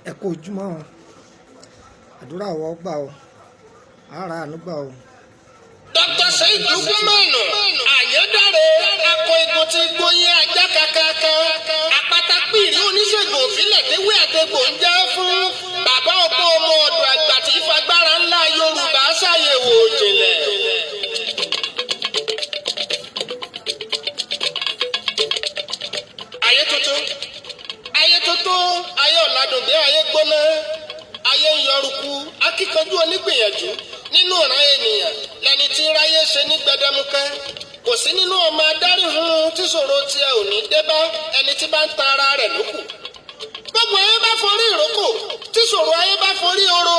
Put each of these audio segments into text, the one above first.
ẹ kú ojúmọ́ o àdúrà wọ́ gbà o ara àánú gbà o. Dr. Sheikh Lukumanu Ayédáre akọ igun tí gbóyè ajá kakaka apáta pìrì oníṣègùn òfìlẹ̀ déwé àtẹ̀gbò ń jẹ́ fún bàbá ọgbọ́n ọmọ ọ̀dọ̀ àgbà tí fagbára ńlá Yorùbá ṣàyẹ̀wò òjìnlẹ̀. ayé tuntun ayé ọ̀làdùngbé ayé gbóná ayé ń yọrùkú akíkanjú onígbìyànjú nínú ọ̀ràn ènìyàn lẹni tí ráyé ṣe ní gbẹdẹmukẹ kò sí nínú ọmọ adarí hun tí ṣòro tiẹ̀ ò ní dé bá ẹni tí bá ń ta ara rẹ̀ lókù gbogbo ayé bá forí ìrókò tí ṣòro ayé bá forí oro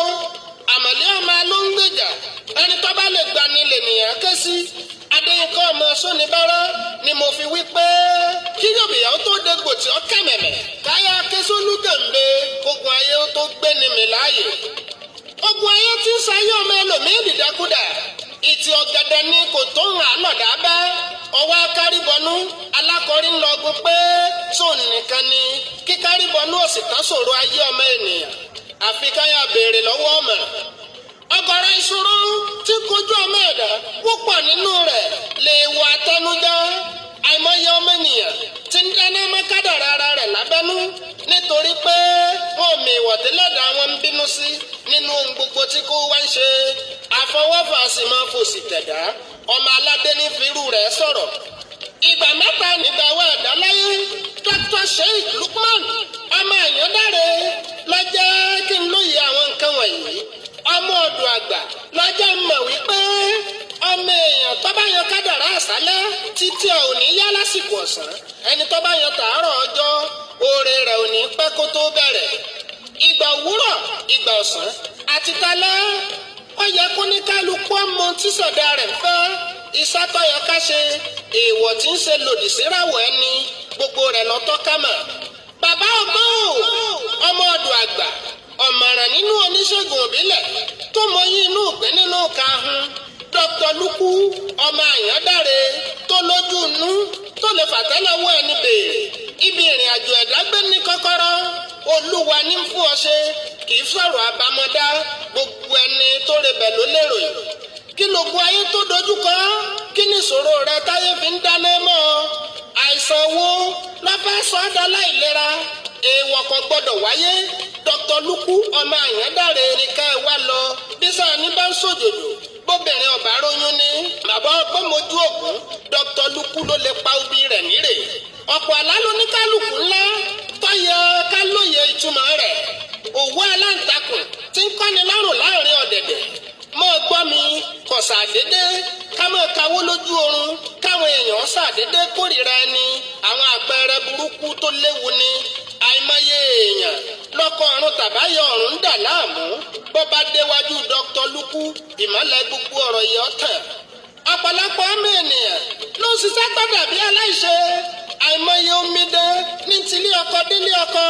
àmọ̀lé ọmọ ló ń gbèjà ẹni tó bá lè gbani lènìyàn ké sí adéyínká ọmọ sóníbárà ni mo fi wí pé kí yòbìyàn tó dégbò tí ó kẹ̀mẹ̀mẹ̀ káyà késólú gèmbe ogun ayé ó tó gbéni mi láàyè ogun ayé tí ń sayé ọmọ ẹlòmíín dìdẹkúdà ìtì ọ̀gẹ̀dẹ̀ ni kò tó ń hàn lọ́dà bá ọwọ́ akárìbọnú alákọ̀ọ́rí ń lọgun pé sóun nìkan ni kíkárìbọnú òsì tán ṣòro ayé ọmọ ènìyàn àfi káyà béèrè lọ́wọ́ ọmọ ọ̀gọ̀rọ̀ ìṣòro tí kojú ọmọ ẹ̀dá púpọ̀ nínú rẹ̀ lè wọ àtẹnujẹ àìmọye ọmọ ènìyàn tí ń dáná mọ́ kádàrá ara rẹ̀ lábẹ́nú nítorí pé wọn ò mì ìwọ̀délẹ́dà wọn ń bínú sí nínú ohun gbogbo tí kò wá ń ṣe àfọwọ́fà sì máa fòsì tẹ̀dá ọmọ aládé ní fírú rẹ̀ sọ̀rọ̀ ìgbà mẹ́ta nígbà wọ ẹ̀dá láyé Dr. Sheikh Lukumanu ọmọ Ayédáre ló jẹ́ kí n lóye àwọn nǹkan wọ̀nyí ọmọ ọ̀dọ̀ àgbà lọ́jọ́ mọ̀ wípé ọmọ èèyàn tó bá yan kádàrá àṣálẹ́ títí ò ní yá lásìkò ọ̀sán ẹni tó bá yan tàárọ̀ ọjọ́ oore rẹ̀ ò ní pẹ́ kó tó bẹ̀rẹ̀ ìgbà òwúrọ̀ ìgbà ọ̀sán àti talẹ́ ó yẹ kó ní kálukú ọmọ tí sọ̀dá rẹ̀ fẹ́ iṣẹ́ tó yẹ ká ṣe èèwọ̀ tí ń ṣe lòdì síràwọ̀ ẹni gbogbo rẹ̀ lọ́tọ́ ká mọ̀ bàbá ọgbọ́n ọmọ ọ̀dọ̀ àgbà ọ̀mọ̀ràn nínú oníṣègùn òbílẹ̀ tó mọyì inú ìgbín nínú kahun Dr. Luku ọmọ Ayédáre tó lójú inú tó lè fàtẹ́lẹwọ́ ẹni béèrè ibi ìrìn àjò ẹ̀dá gbé ní kọ́kọ́rọ́ olúwa ní fún ọ ṣe kì í sọ̀rọ̀ àbámọ́dá gbogbo ẹni tó rebẹ̀ ló lérò yìí kí lóògùn ayé tó dojúkọ kí ni ìṣòro rẹ táyé fi ń dáná mọ́ àìsàn wo lọ́fẹ́ sọ́dọ̀ láìlera èèwọ̀ kan gbọ́dọ̀ wáyé Dr. Luku ọmọ Ayédáre ní ká ẹ wá lọ bí sáà ní bá ń sòjòjò bóbìnrin ọba róyún ní bàbá ọgbọ́n mojú ògún Dr. Luku ló lè pa obì rẹ̀ nírè ọ̀pọ̀ àlá ló ní kálukú ńlá tó yẹ ká lóye ìtumọ̀ rẹ̀ òwú aláǹtakùn tí ń kọ́ni lọ́rùn láàrin ọ̀dẹ̀dẹ̀ mọ́ gbọ́ mi kò ṣàdédé ká mọ̀ káwó lójú oorun káwọn èèyàn ṣàdédé kórìíra ẹni àwọn àpẹẹrẹ burúkú tó léwu ni àìmọye èèyàn lọ́kọ̀ ọ̀run tàbáyọ ọ̀run ń dà láàmú bó bá déwájú Dr. Luku ìmọ̀lẹ̀ gbogbo ọ̀rọ̀ yìí ọ̀tàn ọ̀pọ̀lọpọ̀ ọmọ ènìyàn ló ń ṣiṣẹ́ tó dàbí aláìṣe àìmọye omidan ní tilé ọkọ délé ọkọ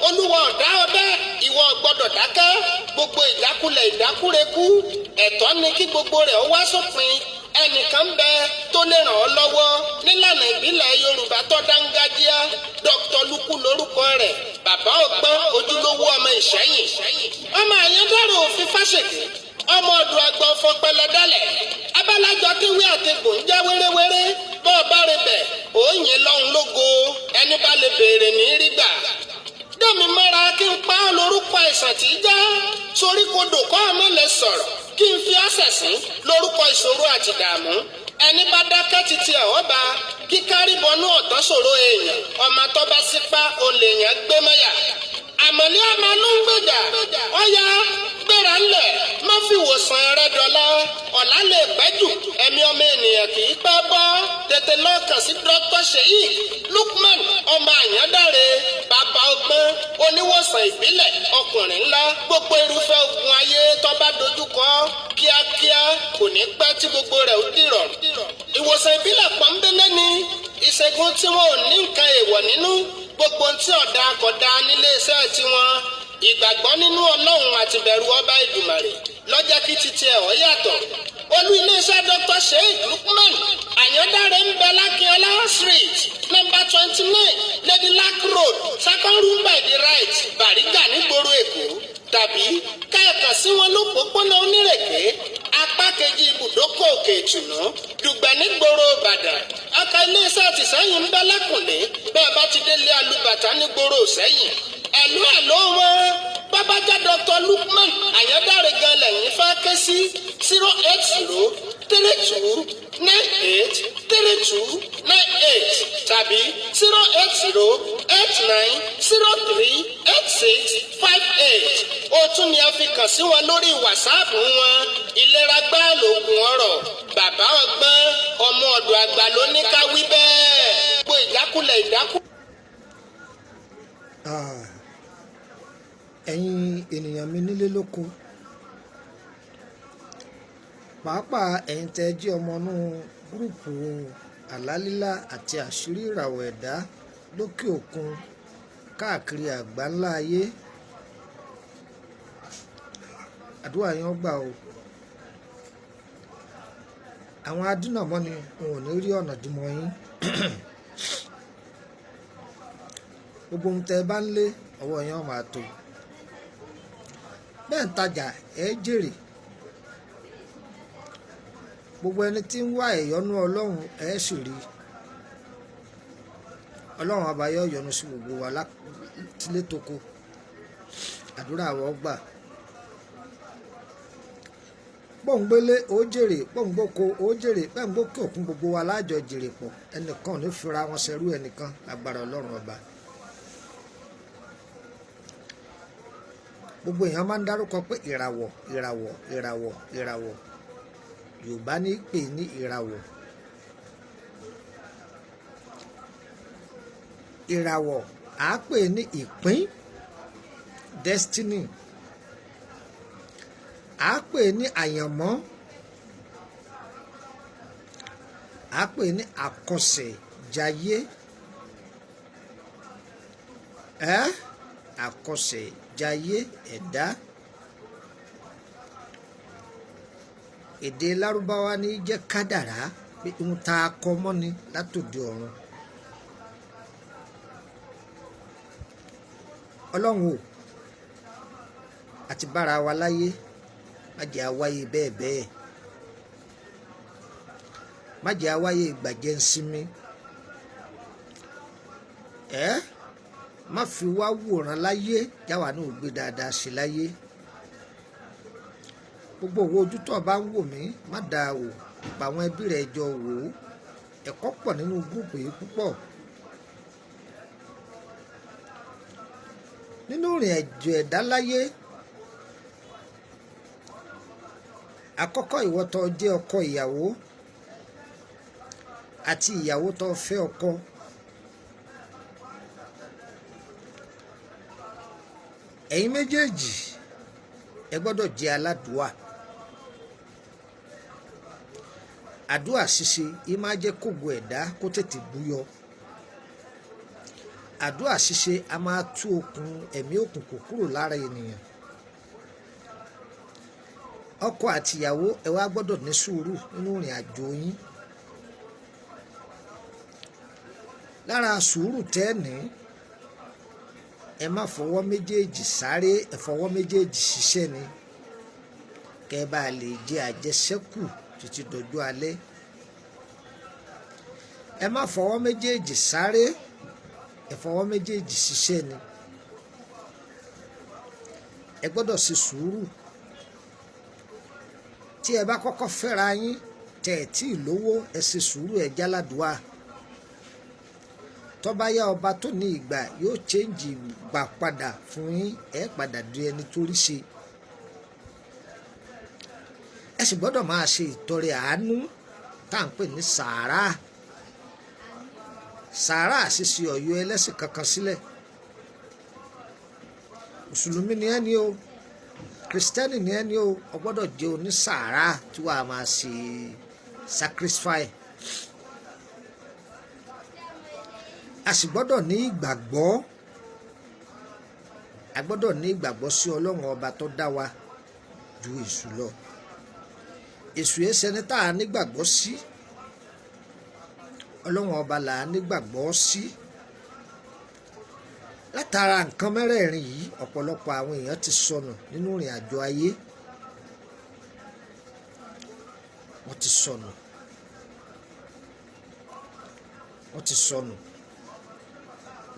olúwa ọ̀dá ọbẹ̀ ìwọ gbọ́dọ̀ dákẹ́ gbogbo ìdákulẹ̀ ìdákúrekú ẹ̀tọ́ ni kí gbogbo rẹ̀ ó wá sópin ẹnìkan bẹ tó lè ràn ọ́ lọ́wọ́ nílànà ìbílẹ̀ Yorùbá tó dángájíá Dr. Luku lórúkọ rẹ̀ bàbá ọgbọ́n ojúlówó ọmọ Ìṣẹ́yìn ọmọ Ayédáre òfin fásitì ọmọ ọdún àgbà ọfọpẹlẹ dálẹ̀ abálájọ kíwé àtẹgbò ń já wéréwéré bọ́ọ̀ bá rẹ bẹ̀ òòyìn lọ́hùn lógo ẹni bá lè béèrè ní rígbà dẹ́mi mọ́ra kí n pa á lórúkọ àìsàn tí í já sorí kodò kọ́ ọmọ lè sọ̀rọ̀ kí n fi ọ̀sẹ̀ sí lórúkọ ìṣòro àti ìdààmú ẹni bá dákẹ́ títí ẹ̀ ọba kíkárí bọnú ọ̀tọ́ ṣòro èèyàn ọmọ tó bá sípá olè yẹn gbé mọ́yà àmọ̀lé ọmọ ló ń gbèjà ọ̀yá gbéra ńlẹ̀ má fi wòsàn rẹ dọ̀la ọ̀la lè pẹ́ jù ẹ̀mí ọmọ ènìyàn kì í pẹ́ bọ́ tètè lọ kàn sí Dr. Sheikh Lukumanu ọmọ Ayédáre bàbá ọgbọ́n oníwòsàn ìbílẹ̀ ọkùnrin ńlá gbogbo irúfẹ́ ogun ayé tó bá dojúkọ kíákíá kò ní pẹ́ tí gbogbo rẹ̀ ó dìrọ̀ ìwòsàn ìbílẹ̀ pọ́nbélé ni ìṣègùn tí wọn ò ní nǹkan èèwọ̀ nínú gbogbo tí ọ̀dà àkọ́dá nílé iṣẹ́ tiwọn ìgbàgbọ́ nínú Ọlọ́run àti bẹ̀rù ọba Èdùmàrè lọ́jọ́ kí titi ẹ̀ ọ́ yàtọ̀ olú iléeṣẹ́ Dr. Sheikh Lukumanu Ayédáre ń bẹ Lákíọ́lá street number 29 Lady Lack road second room by the right Bariga nígboro Èkó tàbí kẹ́ẹ̀kan sí wọn lópòópónà onírèké apá kejì ibùdókọ̀ òkè ìtùnú dùgbẹ̀ nígboro ìbàdàn ọkọ̀ iléeṣẹ́ àtìsẹ́yìn ń bẹ lẹ́kùnlé bẹ́ẹ̀ bá ti délé alùbàtà nígboro ìsẹ́yìn ẹ̀lú wọn bábájá Dr. Lukman Àyàndáre gan lẹ́yìn fẹ́ ké sí 08032983298 tàbí 08089038658 ó tún ní a fi kàn sí wọn lórí wàsáàpù wọn ìlera gbáà lóògùn ọ̀rọ̀ bàbá ọgbọ́n ọmọ ọ̀dọ̀ àgbà ló ní ká wí bẹ́ẹ̀ gbogbo ìjákulẹ̀ ẹ̀yin ènìyàn mi nílé lóko pàápàá ẹ̀yin tẹ́ jí ọmọ inú gúrùpù àlálílá àti àṣírí ìràwọ̀ ẹ̀dá lókè òkun káàkiri àgbáńlá ayé àdúrà yẹn gbà o àwọn adínàmọ́ni wọn ò ní rí ọ̀nà dìmọ̀ yín gbogbo ohun tẹ́ bá ń lé ọwọ́ yẹn máa tó bẹ́ẹ̀ ń tajà ẹ jèrè gbogbo ẹni tí ń wá ìyọ́nú ọlọ́run ẹ sì rí ọlọ́run àbáyọ yọ́nú sí gbogbo wa tílé toko àdúrà wọ́n gbà pọ̀ǹgbélé ó jèrè pọ̀ǹgbóko ó jèrè pẹ̀ǹgbókè òkun gbogbo wa lájọ jèrè pọ̀ ẹnìkan ò ní fira wọn ṣerú ẹnìkan lágbára ọlọ́run ọba. Gbogbo èèyàn máa ń dárúkọ pé ìràwọ̀ ìràwọ̀ ìràwọ̀ ìràwọ̀ Yorùbá ní pè ní ìràwọ̀ ìràwọ̀ à á pè ní ìpín destiny à á pè ní àyànmọ́ à á pè ní àkọsẹ̀jayé àkọsẹ̀jayé ẹ̀dá èdè Lárúbáwá ní jẹ́ kádàrá pé ohun tá a kọ mọ́ ni látòdì ọ̀run. Ọlọ́run o àti bára wa láyé má jẹ́ àwáyé bẹ́ẹ̀ bẹ́ẹ̀ má jẹ́ àwáyé ìgbàjẹ́ ń sinmi má fi wá wòran láyé jáwa náà gbé dáadáa sí láyé gbogbo owó ojú tó bá ń wò mí má dáa wò pa àwọn ẹbí rẹ jọ wò ó ẹ̀kọ́ pọ̀ nínú gúrùpù yìí púpọ̀ nínú ìrìn àjò ẹ̀dá láyé. Àkọ́kọ́ ìwọ tó jẹ́ ọkọ ìyàwó àti ìyàwó tó fẹ́ ọkọ ẹ̀yin méjèèjì ẹ gbọ́dọ̀ jẹ́ aládùúà. Àdúà ṣíṣe yìí máa jẹ́ kógo ẹ̀dá kó tètè búyọ. Àdúà ṣíṣe a máa tú okùn ẹ̀mí òkùnkùn kúrò lára ènìyàn. Ọkọ àti ìyàwó ẹ wá gbọ́dọ̀ ní sùúrù nínú ìrìn àjò yín. Lára sùúrù tẹ́ẹ̀ní ẹ má fọwọ́ méjèèjì sáré ẹ fọwọ́ méjèèjì ṣiṣẹ́ ni kẹ́ bá lè jẹ àjẹṣẹ́kù títí dọjọ́ alẹ́. Ẹ má fọwọ́ méjèèjì sáré ẹ fọwọ́ méjèèjì ṣiṣẹ́ ni ẹ gbọ́dọ̀ ṣe sùúrù. Tí ẹ bá kọ́kọ́ fẹ́ra yín tẹ̀ ẹ̀ tí ì lówó ẹ ṣe sùúrù ẹ jáládùá. Tó bá yá ọba tó ní ìgbà yóò chẹ́ǹjì ìgbà padà fún yín ẹ padà di ẹni tó rí ṣe. Ẹ sì gbọ́dọ̀ máa ṣe ìtọrẹ àánú tá à ń pè ní sàárà. Sàárà ṣíṣe ọ̀yọ́ ẹlẹ́sìn kankan sílẹ̀. Mùsùlùmí ni ẹni o Kristẹni ni ẹni o gbọ́dọ̀ jẹ́ onísàárà tí wàá máa ṣe sacrifice. A sì gbọ́dọ̀ ní ìgbàgbọ́ a gbọ́dọ̀ ní ìgbàgbọ́ sí Ọlọ́run ọba tó dá wa ju èṣù lọ. Èṣù ẹsẹ̀ni tá a nígbàgbọ́ sí Ọlọ́run ọba là á nígbàgbọ́ sí. látara nǹkan mẹ́rẹ̀ẹ̀rin yìí ọ̀pọ̀lọpọ̀ àwọn èèyàn ti sọnù nínú ìrìn àjò ayé. Wọ́n ti sọnù. Wọ́n ti sọnù.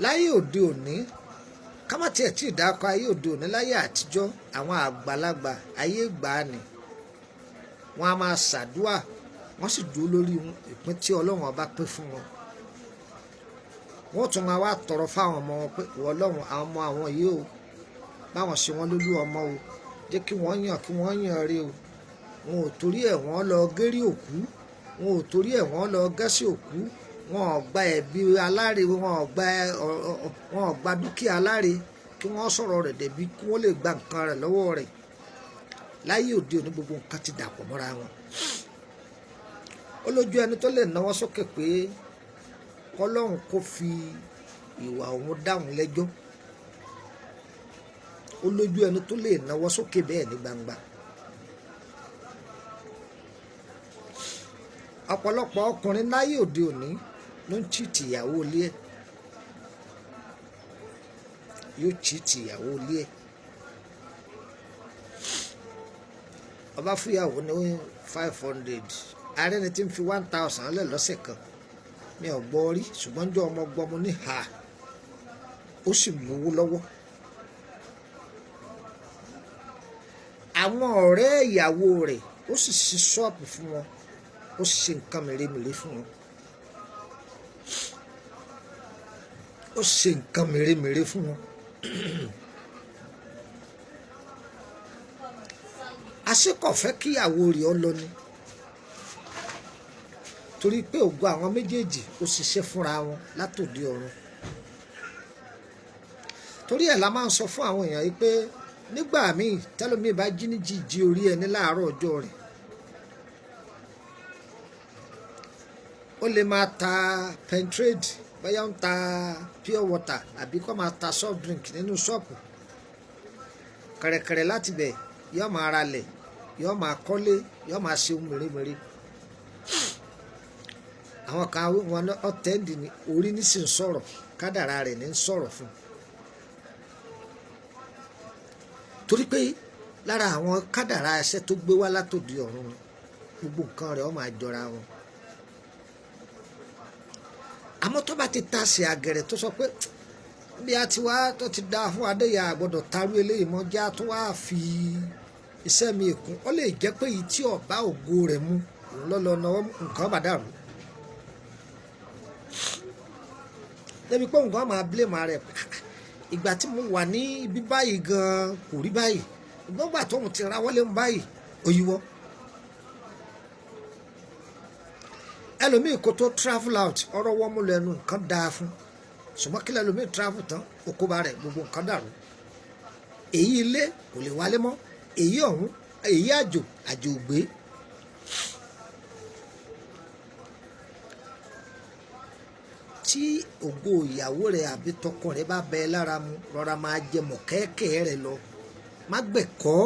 Láyé òde òní, ká má tiẹ̀ tí ì dákọ̀ ayé òde òní, láyé àtijọ́ àwọn àgbàlagbà ayé ìgbàanì wọ́n á máa ṣàdúà, wọ́n sì dúró lórí ìpín tí Ọlọ́run ọba pín fún wọn. Wọ́n tún máa wá tọrọ fáwọn ọmọ wọn pé ìwọ Ọlọ́run àwọn ọmọ àwọn yìí o báwọn ṣe wọ́n lólú ọmọ o, jẹ́ kí wọ́n yàn rí o. Wọn ò torí ẹ̀ wọ́n lọ gérí òkú, wọn ò torí ẹ̀ wọ́n lọ gẹ́sì òkú, wọn ò gba ẹ̀bi aláre, wọn ò gba dúkìá aláre kí wọ́n sọ̀rọ̀ rẹ̀ débi kí wọ́n lè gba nǹkan rẹ̀ lọ́wọ́ rẹ̀. Láyé òde òní gbogbo nǹkan ti dàpọ̀ mọ́ra wọn. Ó lójú ẹni tó lè náwó sókè pé kọ́lọ́hún kó fi ìwà òun dáhùn lẹ́jọ́. Ó lójú ẹni tó lè náwó sókè bẹ́ẹ̀ ní gbangba. Ọ̀pọ̀lọpọ̀ ọkùnrin láyé òde òní ló ń chíìtì ìyàwó ilé ẹ̀. Yóò chíìtì ìyàwó ilé ẹ̀. Ọba fúyàwó ní 500, ààrẹ ni tí ń fi 1000 lẹ̀ lọ́sẹ̀ kan. Mi ò gbọ́ rí ṣùgbọ́n jọ ọmọ gbọ́ mo ní ha, ó sì lówó lọ́wọ́. Àwọn ọ̀rẹ́ ìyàwó rẹ̀ ó sì ṣí ṣọ́ọ̀bù fún wọn, ó ṣe nǹkan mèremère fún wọn. Ó ṣe nǹkan mèremère fún wọn. Àṣekọ̀ fẹ́ kíyàwó rẹ̀ ọ lọ ni, torí pé ògo àwọn méjèèjì ó ṣiṣẹ́ fúnra wọn látòdì ọ̀run. Torí ẹ̀ la máa ń sọ fún àwọn èèyàn yìí pé nígbà míì tẹ́lómi bá jí ní jíjí orí ẹni láàárọ̀ ọjọ́ rẹ̀, ó lè máa ta pentrade, bóyá ń ta pure water àbí kó máa ta soft drink nínú ṣọ́ọ̀pù. Kẹ̀rẹ̀kẹ̀rẹ̀ láti bẹ̀ yóò máa ralẹ̀, yóò máa kọ́lé, yóò máa ṣe ohun mèremère. Àwọn kan wọn ọ̀tẹ́ǹdì ní orí nísìn sọ̀rọ̀, kádàrá rẹ̀ ní sọ̀rọ̀ fún. Torí pé lára àwọn kádàrá ẹsẹ̀ tó gbé wá látòdì ọ̀run gbogbo nǹkan rẹ̀ ó máa jọra wọn. Àmọ́ tó bá ti ta sí àgẹ̀rẹ̀ tó sọ pé bí a ti wá tó ti dá fún adéyà gbọ́dọ̀ tarú eléyìí mọ́ já tó wá fi iṣẹ́ mi èkún, ó lè jẹ́ pé èyí tí ọba ògo rẹ̀ mú lọ́lọ́ náwó nǹkan bá dàrú. Débi pé nǹkan máa blame rẹ̀ pé ìgbà tí mo wà ní ibi báyìí gan kò rí báyìí, ìgbọ́ngbà tóun ti ra wọlé mu báyìí ó yíwọ́. Ẹlòmíì kò tó travel out ọ̀rọ̀ wọ́n mú lẹ́nu nǹkan dáa fún, ṣùgbọ́n kí lẹ́lòmíì travel tán okóbá rẹ̀ gbogbo nǹkan dàrú. Èyí ilé kò lè wálé mọ́, èyí ọ̀hún, èyí àjò ògbé. Tí ògo ìyàwó rẹ̀ àbí tọkọ rẹ̀ bá bẹ lára mu, rọra máa jẹ mọ̀kẹ́kẹ́ rẹ̀ lọ, má gbẹ̀kọ́.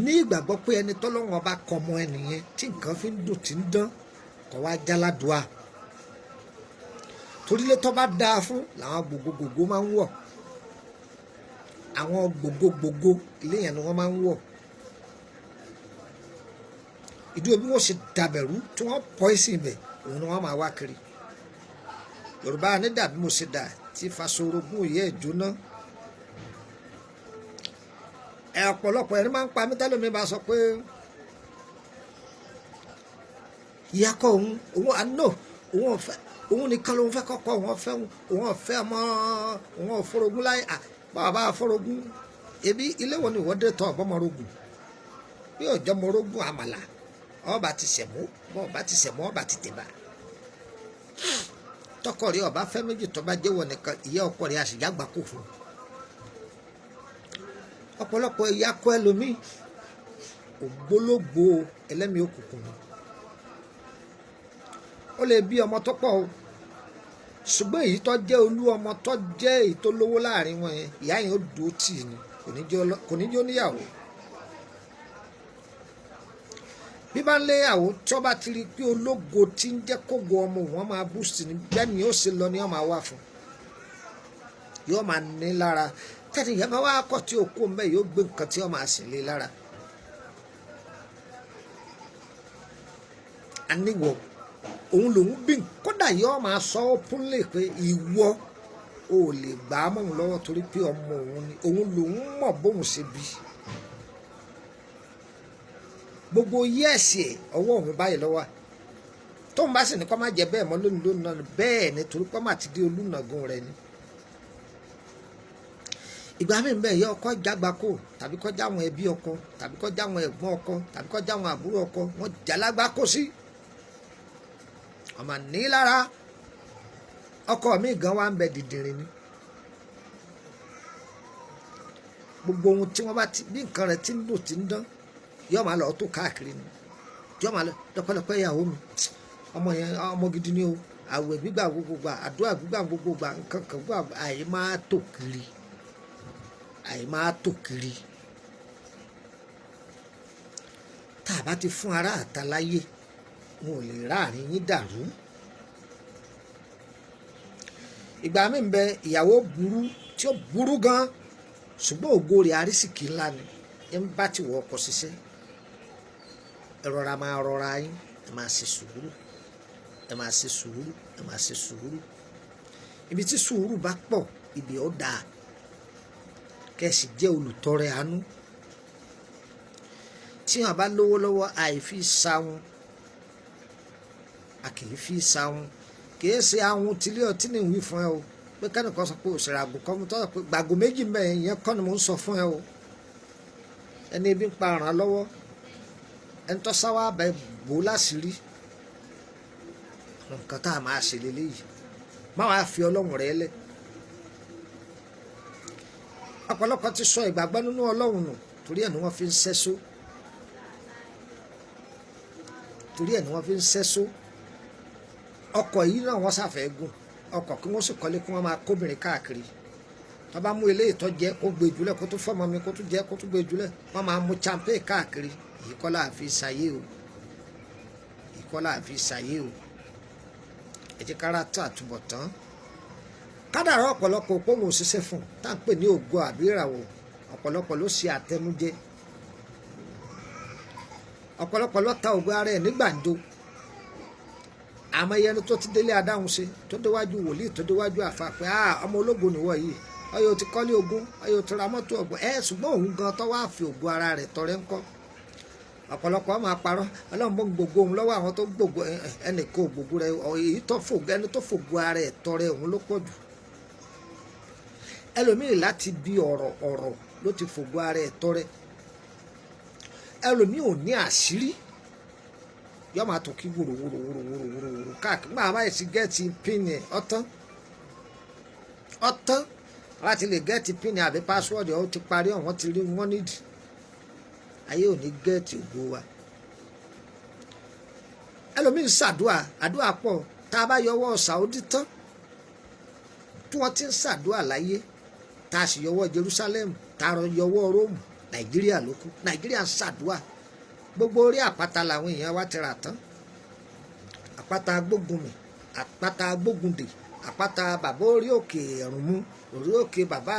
Ní ìgbàgbọ́ pé ẹni tọ́lọ́run ọba kọ ọmọ ẹnìyẹn tí nǹkan fi ń dùn tí ń dán kọ́ wá jáládùá. Torílé tó bá dáa fún làwọn gbogbogbò máa ń wọ̀. Àwọn gbogbogbò ilé yẹn ni wọ́n máa ń wọ̀. Ìdúró bí wọ́n ṣe dàbẹ̀rú tí wọ́n pọ́ ìsìn ibẹ̀ òun ni wọ́n máa wá kiri. Yorùbá ní dàbí mo ṣe dà tí fasorogún ìyẹ́ ìjóná. Ọ̀pọ̀lọpọ̀ ẹni máa ń pa mí tẹ́lómi bá sọ pé ìyá kọ òun àná òun ọ̀fẹ́ òun nìkan lòun fẹ́ kọ́kọ́ òun ọ̀fẹ́ ọmọ òun ọ̀fọ́rogún láyé bàbá àfọ́rogún ebi ilé wo ni ìwọ́n dé tọ́ ọ̀bọ́mọrogún bí ọjọ́ mọrogún àmàlà ọba ti sẹ̀mú ọba ti sẹ̀mú ọba ti tẹ̀bà. Tọkọ rẹ̀ ọba fẹ́ méjì tó bá jẹ́wọ́ nìkan ìyá ọkọ rẹ̀ àṣìjágbá kò fún un. Ọ̀pọ̀lọpọ̀ ìyá kọ ẹlòmíì ògbólógbò ẹlẹ́mìí òkùnkùn ni. Ó lè bí ọmọ tó pọ̀ o, ṣùgbọ́n èyí tó jẹ́ olú ọmọ tó jẹ́ èyí tó lówó láàrin wọn yẹn ìyá yẹn ó dúró tì ní kò ní jẹ́ oníyàwó. bí bá ń lé ìyàwó tí wọ́n bá ti rí pé ológo tí ń jẹ́ kógo ọmọ wọn máa boost ní bẹ́ẹ̀ ni ó ṣe lọ ni wọ́n máa wà fún yóò máa ní lára tẹ́tí ìyá máa wá kọ́ tí òkú mbẹ́ yóò gbé nǹkan tí wọ́n máa sì lé lára. àníwọ̀ òun lòun bí kódà yóò máa sọ ọ́ púnlẹ̀ pé ìwọ ò lè gbà á mọ̀ òun lọ́wọ́ torí pé ọmọ òun ni òun lòun mọ̀ bóun ṣe bí gbogbo yẹ́ẹ̀sì ẹ̀ ọwọ́ òun báyìí lọ́wọ́ tóun bá sì ní kọ́ má jẹ bẹ́ẹ̀ mọ́ lónìí lónìí náà bẹ́ẹ̀ ni torí pé má ti dé olùnàgún rẹ ni. ìgbà mi bẹ́ẹ̀ yẹ ọkọ jágbákò tàbí kọ́ jáwọn ẹbí ọkọ tàbí kọ́ jáwọn ẹ̀gbọ́n ọkọ tàbí kọ́ jáwọn àbúrò ọkọ wọ́n jálágbákò sí ọmọ ní lára ọkọ mi gan wa ń bẹ dìdìrín ni gbogbo ohun tí wọ́n bá ti bí nǹkan rẹ̀ ti ń lò ti ń dán yóò máa lọ tó káàkiri ni yóò máa lọ lọ́pọ̀lọpọ̀ ìyàwó mi ọmọ yẹn ọmọ gidi ni o àwẹ̀ gbígbà gbogbo gbà àdúrà gbígbà gbogbo gbà nǹkan kan gbà àyè máa tò kiri tá a bá ti fún ara àta láyé wọn ò lè ráàrin yín dàrú. ìgbà mi ń bẹ ìyàwó burú tí ó burú gan ṣùgbọ́n ògo rẹ̀ arísìkí ńlá ni ẹ ń bá ti wọ ọkọ ṣiṣẹ́ ẹ rọra máa rọra yín ẹ máa ṣe sùúrù ẹ máa ṣe sùúrù ẹ máa ṣe sùúrù ibi tí sùúrù bá pọ̀ ibi ó dáa kẹ́sì jẹ́ olùtọrẹ àánú tí wọn bá lówó lọ́wọ́ àìfi sáwọn a kì í fi sáwọn kì í ṣe àwọn tílé ọtí ní ìwí fún ẹ o pé kẹ́nìkan sọ pé òṣèré àgùn kan mo tọ́ pé gbàgò méjì mẹ́rin yẹn kọ́ ni mo ń sọ fún ẹ o ẹni ebi ń pa ràn lọ́wọ́ ẹni tó sáwá bẹ bò láṣìírí nǹkan tá a máa ṣe lélẹ́yìí má wàá fi ọlọ́run rẹ lẹ̀ ọ̀pọ̀lọpọ̀ ti sọ ìgbàgbọ́ nínú ọlọ́run nù torí ẹ̀ ni wọ́n fi ń sẹ́só ọkọ̀ yìí náà wọ́n ṣàfẹ́ gùn ọkọ̀ kí wọ́n sì kọ́lé kí wọ́n máa kóbìnrin káàkiri tó bá mú eléyìí tó jẹ́ kó gbé jùlẹ̀ kó tó fọ́mọ mi kó tó jẹ́ kó tó gbé jùlẹ̀ wọ́n máa mú champagne káàkiri èyí kọ́ láà fi ṣàyé o ẹ jẹ́ kára tó àtúbọ̀tán kádàrá ọ̀pọ̀lọpọ̀ òpóhùn òṣìṣẹ́ fún tá à ń pè ní ògo àbí ìràwọ̀ ọ̀pọ̀lọpọ̀ ló ṣe àtẹnujẹ ọ̀pọ̀lọpọ̀ ló ta ògo ara ẹ̀ ní gbàǹjo àmọ́ ẹni tó ti délé adáhùn ṣe tó déwájú wòlíì tó déwájú àfa pé ọmọ ológo nìwọ yìí ọyọ ti kọ́lé ogún ọyọ ti ra mọ́tò ọgbọ̀n ṣùgbọ́n òun gan tó wá fi ògo ara rẹ̀ tọrẹ ńkọ́ ọ̀pọ̀lọpọ̀ máa parọ́ ọlọ́run bó ń gbogbo òun lọ́wọ́ àwọn tó gbogbo ẹnìkan ògbogbo rẹ̀ èyí tó fògo ẹni tó fògo ara ẹ̀ tọrẹ òun ló pọ̀ jù ẹlòmíì láti bí ọ̀rọ̀ ló ti fògo ara ẹ̀ tọrẹ ẹlòmíì ò ní àṣírí yọ máa tó kí wòrò káàkiri máa máa sì gẹ́ẹ̀tì pin ẹ̀ ọ̀tán láti lè gẹ́ẹ̀tì pin àbí pásíwọ́ọ̀dù ọ̀ ti parí ọ̀wọ́n ti rí wọ́n nídìí ayé ò ní gẹ́ẹ̀tì ògo wa ẹlòmíín ṣàdúà àdúà pọ̀ tá a bá yọwọ́ Saudi tán tí wọ́n ti ń ṣàdúà láyé tá a sì yọwọ́ Jerusalem tá a yọwọ́ Rome Nàìjíríà ló kù Nàìjíríà ń ṣàdúà gbogbo orí àpáta làwọn èèyàn wa ti rà tán àpáta Gbógunmì àpáta Gbógundè àpáta bàbá orí òkè Ẹ̀rùnmú orí òkè bàbá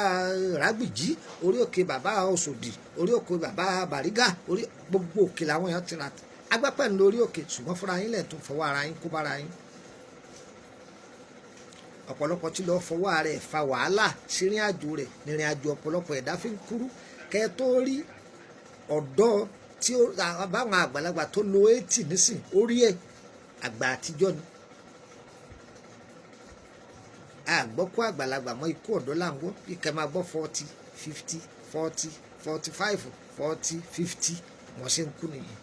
Ràgbìjí orí òkè bàbá Òṣòdì orí òkè bàbá Bàrígà orí gbogbo òkè làwọn èèyàn ti rà tán agbápẹ́ ní lórí òkè ṣùgbọ́n fúnra yín lẹ̀ tún fọwọ́ ara yín kó bára yín ọ̀pọ̀lọpọ̀ tí lọ́ọ́ fọwọ́ ara ẹ̀ fa wàhálà sírìn àjò rẹ̀ nírìn àjò ọ̀pọ̀lọpọ̀ ẹ̀dá fi ń kúrú kẹ́ ẹ tó rí ọ̀dọ́ tí báwọn àgbàlagbà tó lo 80 nísìn orí ẹ̀ àgbà àtijọ́ ni àgbọ́kú àgbàlagbà mọ́ ikú ọ̀dọ́ là ń gbọ́ bí kẹ́ máa gbọ́ 40 50 40 45 40 50 wọ́n ṣe ń kú nìyẹn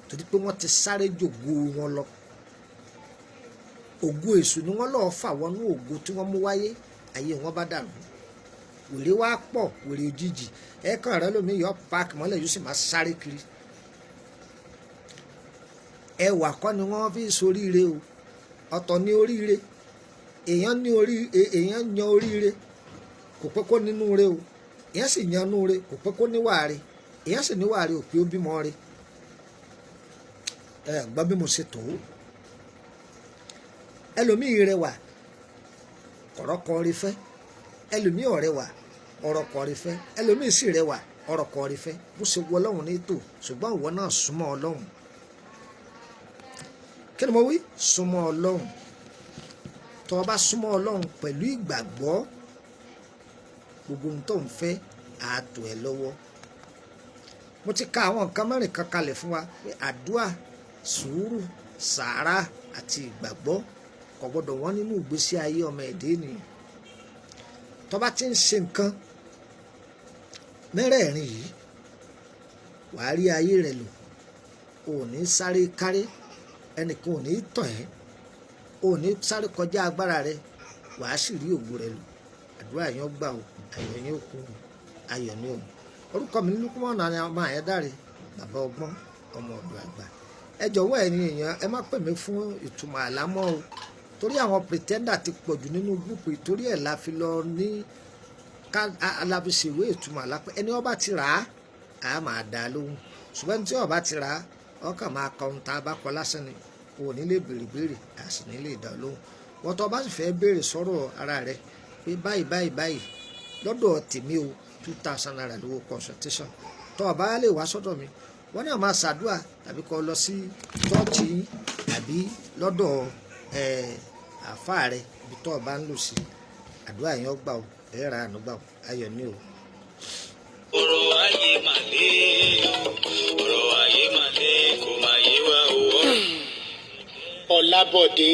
torí pé wọ́n ti sáré jògo wọn lọ ògo èṣù ni wọ́n lọ́ọ́ fà wọnú ògo tí wọ́n mú wáyé ayé wọn bá dàrú wèrè wá pọ̀ wèrè òjijì ẹ̀ẹ̀kan rẹ lómi yọ páàkì mọ́lẹ̀ yóò sì máa sáré kiri ẹwà kọ́ ni wọ́n fi soríire o ọ̀tọ̀ ní oríire èèyàn yan oríire kò pé kó nínú re o èèyàn sì yan nú re kò pé kó níwà re èèyàn sì níwà re ò pé ó bímọ re gbọ́ bí mo ṣe tó ẹlòmíì rẹwà ọ̀rọ̀kọ̀ rí fẹ́ ẹlòmíì ọ̀rẹ́wà ọ̀rọ̀kọ̀ rí fẹ́ ẹlòmíì sì rẹwà ọ̀rọ̀kọ̀ rí fẹ́ bó ṣe wọ Ọlọ́run ní tò ṣùgbọ́n ìwọ náà súnmọ́ Ọlọ́run kí ni mo wí súnmọ́ Ọlọ́run tó o bá súnmọ́ Ọlọ́run pẹ̀lú ìgbàgbọ́ gbogbo ohun tó ń fẹ́ á tò ẹ́ lọ́wọ́ mo ti ka àwọn nǹkan mẹ́rin kan kalẹ̀ fún wa pé àdúà sùúrù sàárà àti ìgbàgbọ́ kò gbọdọ̀ wọ́n nínú ìgbésí ayé ọmọ ẹ̀dá ènìyàn tó bá ti ń ṣe nǹkan mẹ́rẹ̀ẹ̀rin yìí wàá rí ayé rẹ lò ò ní sáré káré ẹnìkan ò ní tàn ẹ́ ò ní sáré kọjá agbára rẹ wàá sì rí ògo rẹ lò àdúrà yẹn gbà o ayọ̀ yẹn kú ayọ̀ ni o orúkọ mi ní Lukumon ní ọmọ Ayédáre bàbá ọgbọ́n ọmọ ọ̀dọ̀ àgbà ẹ jọ̀wọ́ ẹ̀yin èèyàn ẹ má pè mí fún ìtumọ̀ àlámọ́ o torí àwọn pretender ti pọ̀jù nínú gúúpù torí ẹ̀ la fi lọ ní ká alábìsèwé ìtumọ̀ àlápẹ́ ẹni ọba ti rà á máa dá a lóhùn ṣùgbọ́n tí ọba ti rà á ọkàn máa kọ ohun tá a bá kọ lásán ni o ò ní lè béèrè a sì ní lè dá a lóhùn wọ́n tó bá sì fẹ́ béèrè sọ̀rọ̀ ara rẹ pé báyìí lọ́dọ̀ tèmi o 2,000 naira lówó consultation tó o bá lè wá sọ́dọ̀ mi wọ́n náà máa ṣàdúà tàbí kó lọ sí chọ́ọ̀chì àbí lọ́dọ̀ àáfàá rẹ ibi tó o bá ń lò sí àdúrà yẹn ó gbà o ẹ̀ ra àánú gbà o ayọ̀ ni o. ọ̀rọ̀ ayé màlẹ́ ọ̀rọ̀ ayé màlẹ́ kò máa yé wa owó. Ọlábọ̀dé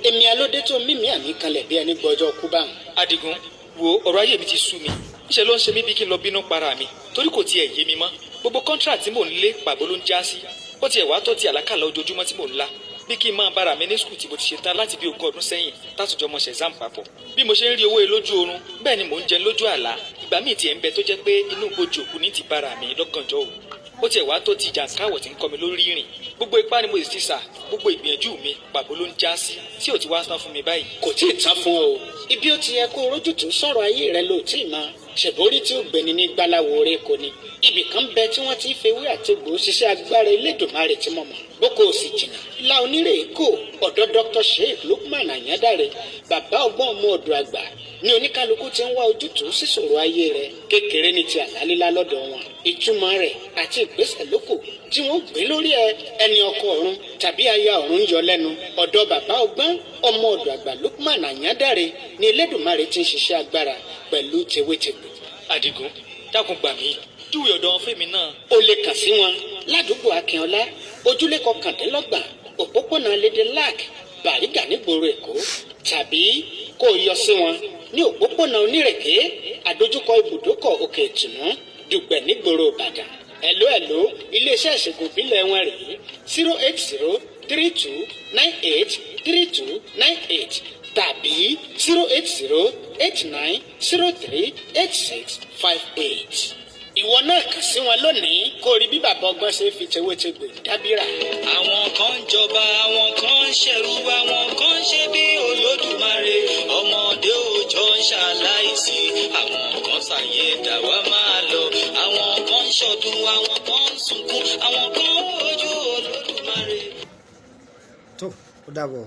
èmi alódé tó mímí àmì kanlẹ̀ bí ẹni gbọ́jọ́ kú bá wọn. Adigun wo ọ̀rọ̀ ayé mi ti sú mi níṣẹ́ ló ń ṣe mí bí kí n lọ bínú para mi torí kò tiẹ̀ yé mi mọ́ gbogbo contract tí mò ń lé pàbó ló ń já sí ó tiẹ̀ wá tó ti àlákàlà ojoojúmọ́ tí mò ń la bí kí n máa bára mi ní skul tí mo ti ṣe tán láti bí 20 ọdún sẹ́yìn tátùjọ́ mọ̀ ṣe exam papọ̀ bí mo ṣe ń rí owó lójú oorun bẹ́ẹ̀ ni mò ń jẹ lójú àlá ìgbà míì tiẹ̀ ń bẹ tó jẹ́ pé inú gbòjì òkú ní ti bára mi lọ́gànjọ́ òru ó tiẹ̀ wá tó ti jàǹkáwọ̀ tí ń kọ́ mi lórí ìrìn gbogbo ipá ni mo sì ti sà gbogbo ìgbìyànjú mi pàbó ló ń já sí tí ò ti wá tán fún mi báyìí. kò tí ì tán fún ọ ibi ó ti yẹ kó rójútùú sọ̀rọ̀ ayé rẹ ló tí ì mọ ṣèbórí tí ó gbéni ní gbáláwo rẹ kò ní ibì kan bẹ tí wọ́n ti fewé àtegbò ṣiṣẹ́ agbára Elédùmarè tí mo mọ̀ boko ò sì jìnnà la onírè kò ọ̀dọ̀ Dr. Sheikh Lukumon Ayédáre bàbá ọgbọ́n ọmọ ọ̀dọ̀ àgbà ní oníkálukú ti ń wá ojútùú síṣòro ayé rẹ kékeré ní ti àlálílá lọ́dọ̀ wọn ìtumọ̀ rẹ̀ àti ìgbésẹ̀ lóko tí wọ́n gbé lórí ẹni ọkọ ọ̀run tàbí aya ọ̀run yọ lẹ́nu ọ̀dọ̀ bàbá ọgbọ́n ọmọ ọ̀dọ̀ àgbà Lukumon Ayédáre ní Elédùmarè ti ń ṣiṣẹ́ agbára pẹ̀lú tewétegbò. Adigun dákun gbà mí júwe ọ̀dọ̀ fèmí náà. o lè kàn sí wọn ládùúgbò Akínọlá ojúlé 29 òpópónà lédè lac Bàrígà nígboro Èkó tàbí kó o yọ sí wọn ní òpópónà Onírèké àdójúkọ ibùdókọ̀ Òkè Ìtùnú Dùgbẹ̀ nígboro Ìbàdàn. ẹ̀ló iléeṣẹ́ ìṣègùn ìbílẹ̀ wọn rèé 08032983298 tàbí 08089038658. ìwọ náà kàn sí wọn lónìí kó rí bí bàbá ọgbọ́n ṣe fi tewétegbò dábìrà. àwọn kan ń jọba àwọn kan ń ṣẹ̀rú àwọn kan ń ṣe bí Olódùmarè ọmọdé òòjọ́ ń ṣaláìsí àwọn kan ṣàyè dàwa máa lọ àwọn kan ń ṣọdún àwọn kan ń sunkún àwọn kan ń wojú Olódùmarè. tó ó dàbọ̀.